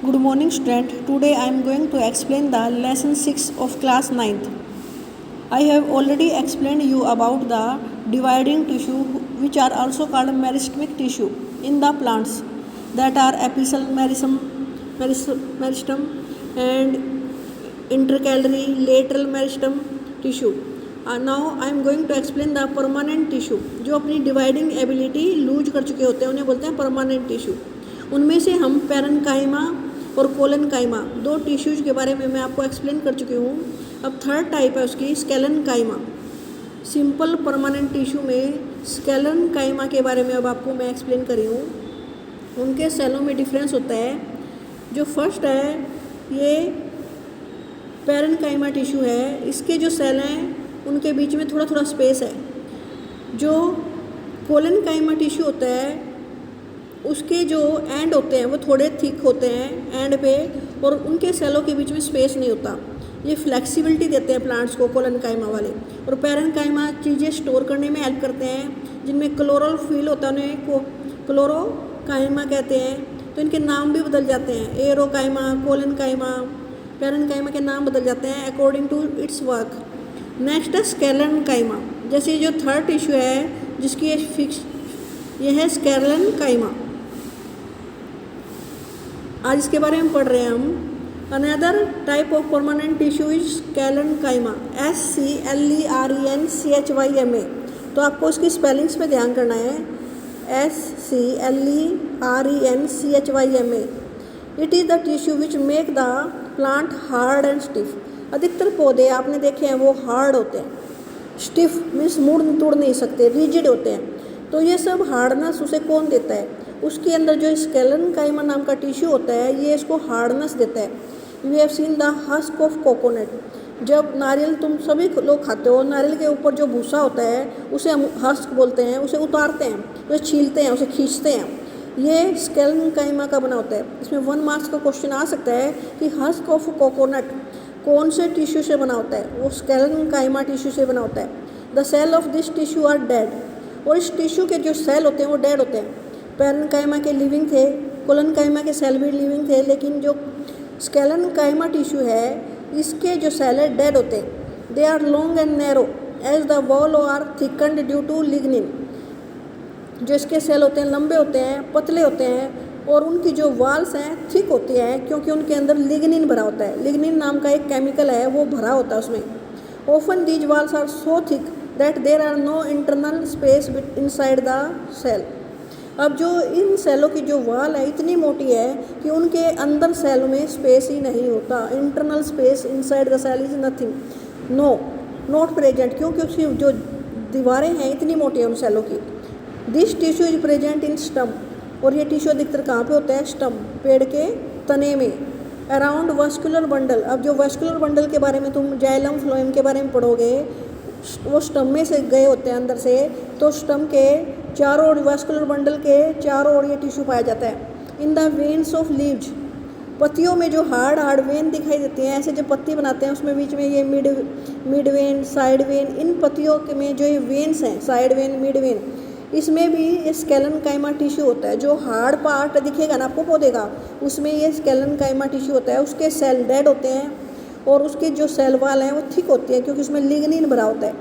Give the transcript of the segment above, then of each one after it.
Good morning, student. Today I am going to explain the lesson 6 of class 9th. I have already explained you about the dividing tissue, which are also called meristemic tissue in the plants, that are apical meristem and intercalary lateral meristem tissue. Now I am going to explain the permanent tissue, जो अपनी dividing ability lose कर चुके होते हैं उन्हें बोलते हैं permanent tissue. उनमें से हम पैरेन्काइमा और कोलेनकाइमा दो टिश्यूज के बारे में मैं आपको एक्सप्लेन कर चुकी हूँ. अब थर्ड टाइप है उसकी स्केलेनकाइमा. सिंपल परमानेंट टिश्यू में स्केलेनकाइमा के बारे में अब आपको मैं एक्सप्लेन करी हूँ. उनके सेलों में डिफरेंस होता है. जो फर्स्ट है ये पैरेन्काइमा टिश्यू है. इसके जो सेल हैं उनके बीच में थोड़ा थोड़ा स्पेस है. जो कोलेनकाइमा टिश्यू होता है उसके जो एंड होते हैं वो थोड़े थिक होते हैं एंड पे, और उनके सेलों के बीच में स्पेस नहीं होता. ये फ्लेक्सिबिलिटी देते हैं प्लांट्स को कोलेनकाइमा वाले. और पैरेन्काइमा चीज़ें स्टोर करने में हेल्प करते हैं, जिनमें क्लोरोफिल होता है उन्हें क्लोरोकाइमा कहते हैं. तो इनके नाम भी बदल जाते हैं. एरोकाइमा, कोलेनकाइमा, पैरेन्काइमा के नाम बदल जाते हैं according to its work. Next है स्केलेनकाइमा. जैसे जो थर्ड टिश्यू है जिसकी फिक्स ये है स्केलेनकाइमा. आज इसके बारे में पढ़ रहे हैं हम. Another type of permanent tissue is sclerenchyma. SCLERENCHYMA. तो आपको इसकी स्पेलिंग्स पे ध्यान करना है. SCLERENCHYMA. It is the tissue which make the plant hard and stiff. अधिकतर पौधे आपने देखे हैं वो हार्ड होते हैं. स्टिफ मीन्स मुड़ तोड़ नहीं सकते, रिजिड होते हैं. तो ये सब हार्डनेस उसे कौन देता है? उसके अंदर जो स्केलेनकाइमा नाम का टिश्यू होता है ये इसको हार्डनेस देता है. We have seen the husk of coconut. जब नारियल तुम सभी लोग खाते हो, नारियल के ऊपर जो भूसा होता है उसे हम हस्क बोलते हैं. उसे उतारते हैं, उसे छीलते हैं, उसे खींचते हैं. ये स्केलेनकाइमा का बना होता है. इसमें 1 मार्क्स का क्वेश्चन आ सकता है कि हस्क ऑफ कोकोनट कौन से टिश्यू से बना होता है? वो स्केलेनकाइमा टिश्यू से बना होता है. The cell of this tissue are dead. और इस टिश्यू के जो सेल होते हैं वो डेड होते हैं. पैरेन्काइमा के लिविंग थे, कोलेनकाइमा के सेल भी लिविंग थे, लेकिन जो स्केलेनकाइमा टिश्यू है इसके जो सेल है डेड होते हैं. They are long and narrow as the wall are thickened due to lignin. जो इसके सेल होते हैं लंबे होते हैं, पतले होते हैं, और उनकी जो वाल्स हैं थिक होती हैं क्योंकि उनके अंदर लिग्निन भरा होता है. लिग्निन नाम का एक केमिकल है वो भरा होता है उसमें. Often these walls are so thick that there are no internal space inside the cell. अब जो इन सेलों की जो वाल है इतनी मोटी है कि उनके अंदर सेल में स्पेस ही नहीं होता. Internal space inside the cell is nothing, no, not present. क्योंकि उसकी जो दीवारें हैं इतनी मोटी हैं उन सेलों की. This tissue is present in stem. और ये टिश्यू अधिकतर कहाँ पे होता है? स्टम, पेड़ के तने में. Around vascular bundle. अब जो वस्कुलर बंडल के बारे में तुम जाइलम फ्लोएम के बारे में पढ़ोगे, वो स्टम में से गए होते हैं अंदर से. तो स्टम के चारों ओर, वस्कुलर बंडल के चारों ओर ये टिश्यू पाया जाता है. In the veins of leaves. पत्तियों में जो हार्ड वेन दिखाई देती हैं, ऐसे जो पत्ती बनाते हैं उसमें बीच में ये मिड वेन, साइड वेन. इन पत्तियों के में जो ये वेन्स हैं, साइड वेन, मिड वेन, इसमें भी ये स्केलेनकाइमा टिश्यू होता है. जो हार्ड पार्ट दिखेगा ना आपको पौधे का, उसमें ये स्केलेनकाइमा टिश्यू होता है. उसके सेल डेड होते हैं और उसके जो सेल वाल हैं वो थिक होती है क्योंकि उसमें लिग्निन भरा होता है.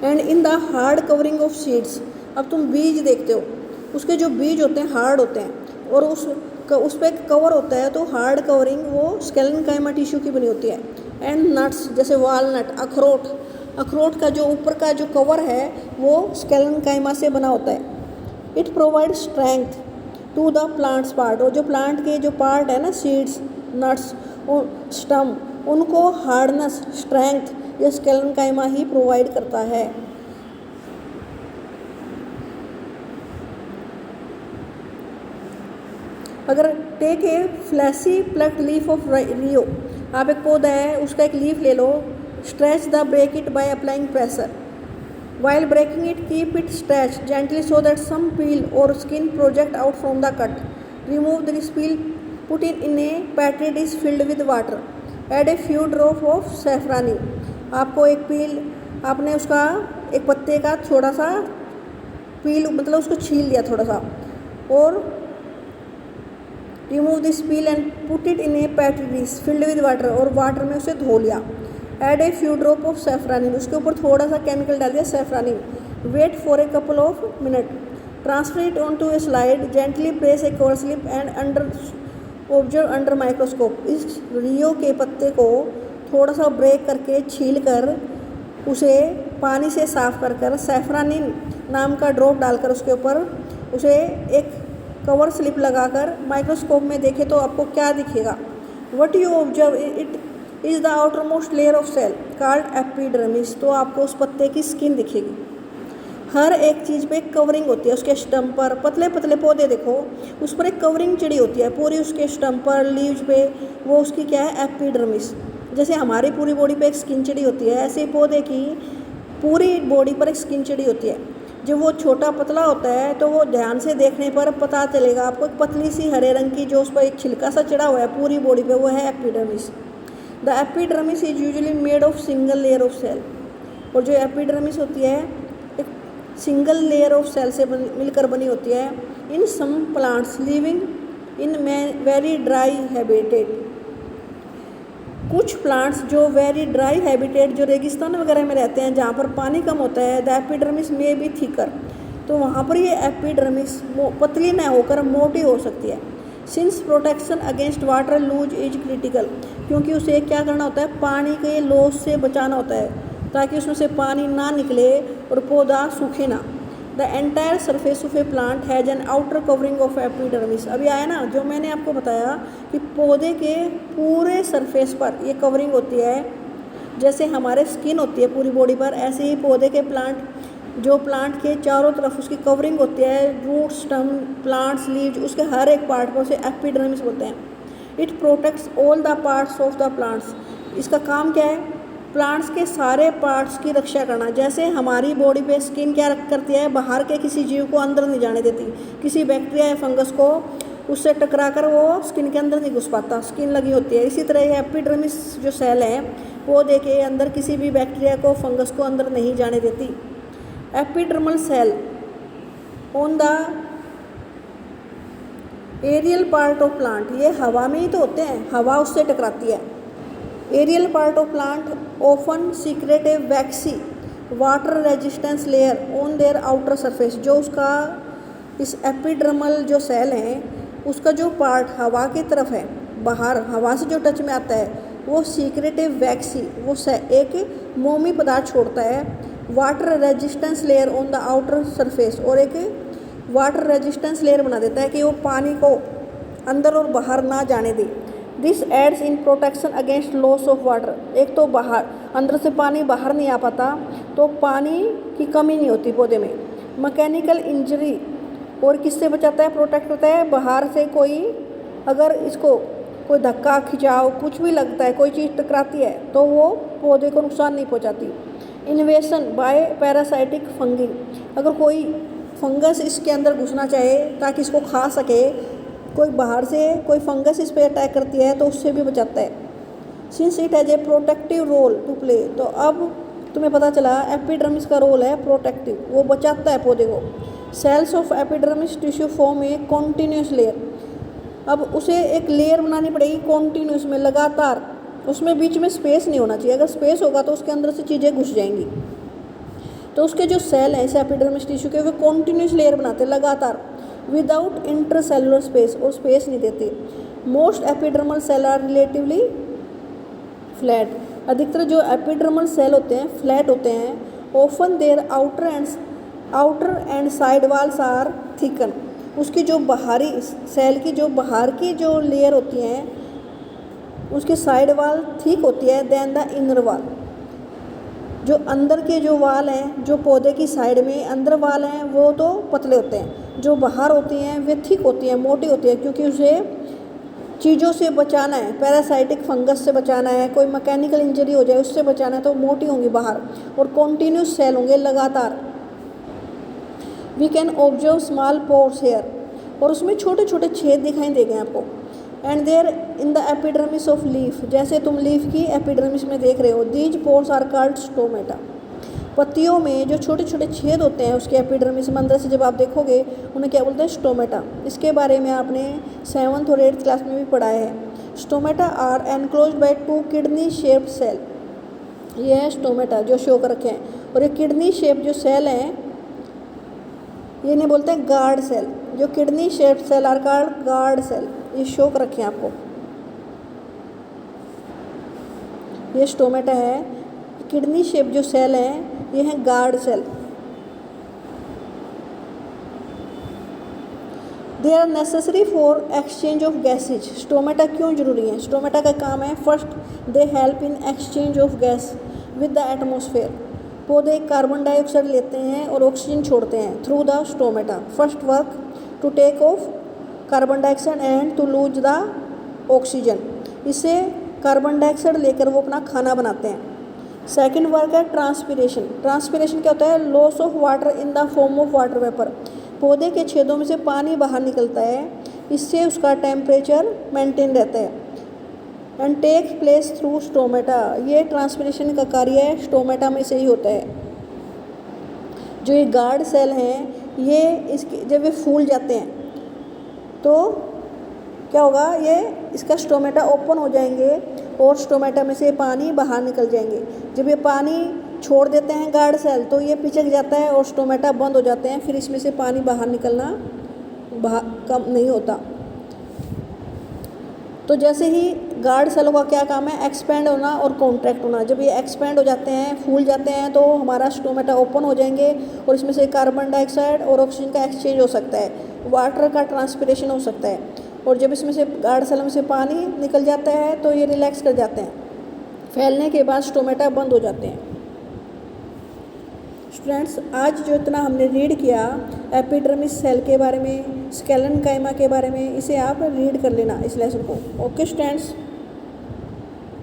And in the hard covering of seeds. अब तुम बीज देखते हो, उसके जो बीज होते हैं हार्ड होते हैं और उस पर कवर होता है, तो हार्ड कवरिंग वो स्केलेनकाइमा टिश्यू की बनी होती है. एंड नट्स, जैसे वालनट, अखरोट का जो ऊपर का जो कवर है वो स्केलेनकाइमा से बना होता है. It provide strength to the plants part. और जो प्लांट के जो पार्ट है ना, सीड्स, नट्स और स्टम, उनको हार्डनेस, स्ट्रेंथ ये स्केलेनकाइमा ही प्रोवाइड करता है. अगर take a fleshy plucked leaf of Rhoeo. आप एक पौधा है उसका एक लीफ ले लो. Stretch the break it by applying pressure. While breaking it keep it stretch gently so that some peel और skin project out from the cut. Remove this peel, put in a petri dish filled with water. Add a few drop of safranin. आपको एक पील, आपने उसका एक पत्ते का थोड़ा सा पील, मतलब उसको छील लिया थोड़ा सा, और remove this peel and put it in a petri dish filled with water, और वाटर में उसे धो लिया। Add a few drop of safranin, उसके ऊपर थोड़ा सा केमिकल डाल दिया safranin. Wait for a couple of minute, transfer it on to a slide, gently place a cover slip and under observe under microscope. इस रियो के पत्ते को थोड़ा सा ब्रेक करके छील कर उसे पानी से साफ कर सेफ्रानिन नाम का ड्रॉप डालकर उसके ऊपर उसे एक कवर स्लिप लगाकर माइक्रोस्कोप में देखें तो आपको क्या दिखेगा। What you observe it is the outer most layer of cell called epidermis. तो आपको उस पत्ते की स्किन दिखेगी। हर एक चीज़ पे एक कवरिंग होती है, उसके स्टम्प पर, पतले पतले पौधे देखो उस पर एक कवरिंग चढ़ी होती है पूरी, उसके स्टम्प पर, लीव्स पे, वो उसकी क्या है एपिडर्मिस। जैसे हमारी पूरी बॉडी पे एक स्किन चढ़ी होती है, ऐसे पौधे की पूरी बॉडी पर एक स्किन चढ़ी होती है। जब वो छोटा पतला होता है तो वो ध्यान से देखने पर पता चलेगा आपको, एक पतली सी हरे रंग की जो उस पर एक छिलका सा चढ़ा हुआ है पूरी बॉडी पे, वो है epidermis. The epidermis is usually made of single layer of cell. और जो एपिडर्मिस होती है एक सिंगल लेयर ऑफ सेल से मिलकर बनी होती है। In some plants living in very dry habitat, कुछ प्लांट्स जो वेरी ड्राई हैबिटेट जो रेगिस्तान वगैरह में रहते हैं जहाँ पर पानी कम होता है, द एपिडर्मिस में बी थिकर, तो वहाँ पर ये एपिडर्मिस पतली न होकर मोटी हो सकती है। Since protection against water loss is critical, क्योंकि उसे क्या करना होता है, पानी के लॉस से बचाना होता है ताकि उसमें से पानी ना निकले और पौधा सूखे ना। The entire surface of A plant has an outer covering of epidermis. अभी आया ना जो मैंने आपको बताया कि पौधे के पूरे सरफेस पर ये कवरिंग होती है, जैसे हमारे स्किन होती है पूरी बॉडी पर, ऐसे ही पौधे के प्लांट के चारों तरफ उसकी कवरिंग होती है, रूट, स्टम, प्लांट्स, लीव्स, उसके हर एक पार्ट पर उसे एपिडर्मिस बोलते हैं। It protects all the parts of the plants. इसका काम क्या है, प्लांट्स के सारे पार्ट्स की रक्षा करना। जैसे हमारी बॉडी पे स्किन क्या करती है, बाहर के किसी जीव को अंदर नहीं जाने देती, किसी बैक्टीरिया या फंगस को उससे टकरा कर वो स्किन के अंदर नहीं घुस पाता, स्किन लगी होती है। इसी तरह ये एपिडर्मिस जो सेल है पौधे के अंदर किसी भी बैक्टीरिया को, फंगस को अंदर नहीं जाने देती। Epidermal cell on the aerial part of plant, ये हवा में ही तो होते हैं, हवा उससे टकराती है। Aerial part of plant often secrete a waxy water resistance layer on their outer surface. जो उसका इस एपिडर्मल जो सेल है उसका जो पार्ट हवा की तरफ है, बाहर हवा से जो टच में आता है, वो सीक्रेटिव वैक्सी, वो एक मोमी पदार्थ छोड़ता है, water resistance layer on the outer surface, और एक वाटर रेजिस्टेंस लेयर बना देता है कि वो पानी को अंदर और बाहर ना जाने दे। This aids in protection against loss of water. एक तो बाहर अंदर से पानी बाहर नहीं आ पाता तो पानी की कमी नहीं होती पौधे में। मैकेनिकल इंजरी, और किससे बचाता है, प्रोटेक्ट करता है, बाहर से कोई अगर इसको कोई धक्का खिंचाव कुछ भी लगता है, कोई चीज़ टकराती है तो वो पौधे को नुकसान नहीं पहुंचाती। इन्वेशन बाय पैरासाइटिक फंगी, अगर कोई फंगस इसके अंदर घुसना चाहे ताकि इसको खा सके, कोई बाहर से कोई फंगस इस पर अटैक करती है तो उससे भी बचाता है। Since it has a protective role to play, तो अब तुम्हें पता चला एपिडर्मिस का रोल है प्रोटेक्टिव, वो बचाता है पौधे को। Cells of epidermis tissue form a continuous layer, अब उसे एक लेयर बनानी पड़ेगी कॉन्टीन्यूस में, लगातार, उसमें बीच में स्पेस नहीं होना चाहिए, अगर स्पेस होगा तो उसके अंदर से चीज़ें घुस जाएंगी। तो उसके जो सेल हैं इस एपिडर्मिस टिश्यू के, वो कॉन्टीन्यूस लेयर बनाते हैं लगातार, विदाउट इंटरसेलुलर स्पेस, और स्पेस नहीं देते। Most epidermal cell are relatively flat, अधिकतर जो एपिडर्मल सेल होते हैं फ्लैट होते हैं। Often their outer and side walls are thicken, उसकी जो बाहरी सेल की जो बाहर की जो लेयर होती हैं उसके साइड वाल थिक होती है देन द इनर वाल। जो अंदर के जो वाल हैं, जो पौधे की साइड में अंदर वाल हैं वो तो पतले होते हैं, जो बाहर होती हैं वे थिक होती हैं, मोटी होती है, क्योंकि उसे चीज़ों से बचाना है, पैरासाइटिक फंगस से बचाना है, कोई मैकेनिकल इंजरी हो जाए उससे बचाना है, तो मोटी होंगी बाहर, और कॉन्टीन्यूस सेल होंगे लगातार। We can observe small pores here, और उसमें छोटे छोटे छेद दिखाई देंगे आपको। And there in the epidermis of leaf, जैसे तुम लीफ की एपिडर्मिस में देख रहे हो, these pores are called stomata. पत्तियों में जो छोटे छोटे छेद होते हैं उसके एपिडर्मिस में अंदर से जब आप देखोगे उन्हें क्या बोलते हैं, स्टोमेटा। इसके बारे में आपने 7th और 8th क्लास में भी पढ़ा है। Stomata are enclosed by 2 kidney shaped cell. ये है स्टोमेटा जो शो कर रखे हैं। और ये किडनी शेप जो सेल हैं ये इन्हें बोलते हैं गार्ड सेल। जो kidney shaped cell are called guard cell. ये शो कर रखे हैं आपको। ये स्टोमेटा है। किडनी शेप जो सेल हैं ये हैं guard cell. They are necessary for exchange of gases. Stomata क्यों जरूरी है? स्टोमेटा का काम है, first they help in exchange of gas with the atmosphere. पौधे कार्बन डाइऑक्साइड लेते हैं और ऑक्सीजन छोड़ते हैं through the stomata. First work to take of carbon dioxide and to lose the oxygen. इससे कार्बन डाइऑक्साइड लेकर वो अपना खाना बनाते हैं। सेकेंड वर्क है ट्रांसपीरेशन। ट्रांसपीरेशन क्या होता है? Loss of water in the form of water vapour. पौधे के छेदों में से पानी बाहर निकलता है, इससे उसका टेम्परेचर मेंटेन रहता है। And takes place through stomata. ये ट्रांसपीरेशन का कार्य है स्टोमेटा में से ही होता है। जो ये गार्ड सेल हैं ये इसके जब ये फूल जाते हैं तो क्या होगा, ये इसका स्टोमेटा ओपन हो जाएंगे और स्टोमेटा में से पानी बाहर निकल जाएंगे। जब ये पानी छोड़ देते हैं गार्ड सेल तो ये पिचक जाता है और स्टोमेटा बंद हो जाते हैं, फिर इसमें से पानी बाहर निकलना कम नहीं होता। तो जैसे ही गार्ड सेलों का क्या काम है? एक्सपेंड होना और कॉन्ट्रैक्ट होना। जब ये एक्सपेंड हो जाते हैं, फूल जाते हैं, तो हमारा स्टोमेटा ओपन हो जाएंगे और इसमें से कार्बन डाइऑक्साइड और ऑक्सीजन का एक्सचेंज हो सकता है, वाटर का ट्रांसपीरेशन हो सकता है। और जब इसमें से गार्ड सेल में से पानी निकल जाता है तो ये रिलैक्स कर जाते हैं। फैलने के बाद स्टोमेटा बंद हो जाते हैं। स्टूडेंट्स, आज जो इतना हमने रीड किया एपिडर्मिस सेल के बारे में, स्केलेनकाइमा के बारे में, इसे आप रीड कर लेना इस लेसन को। Okay students.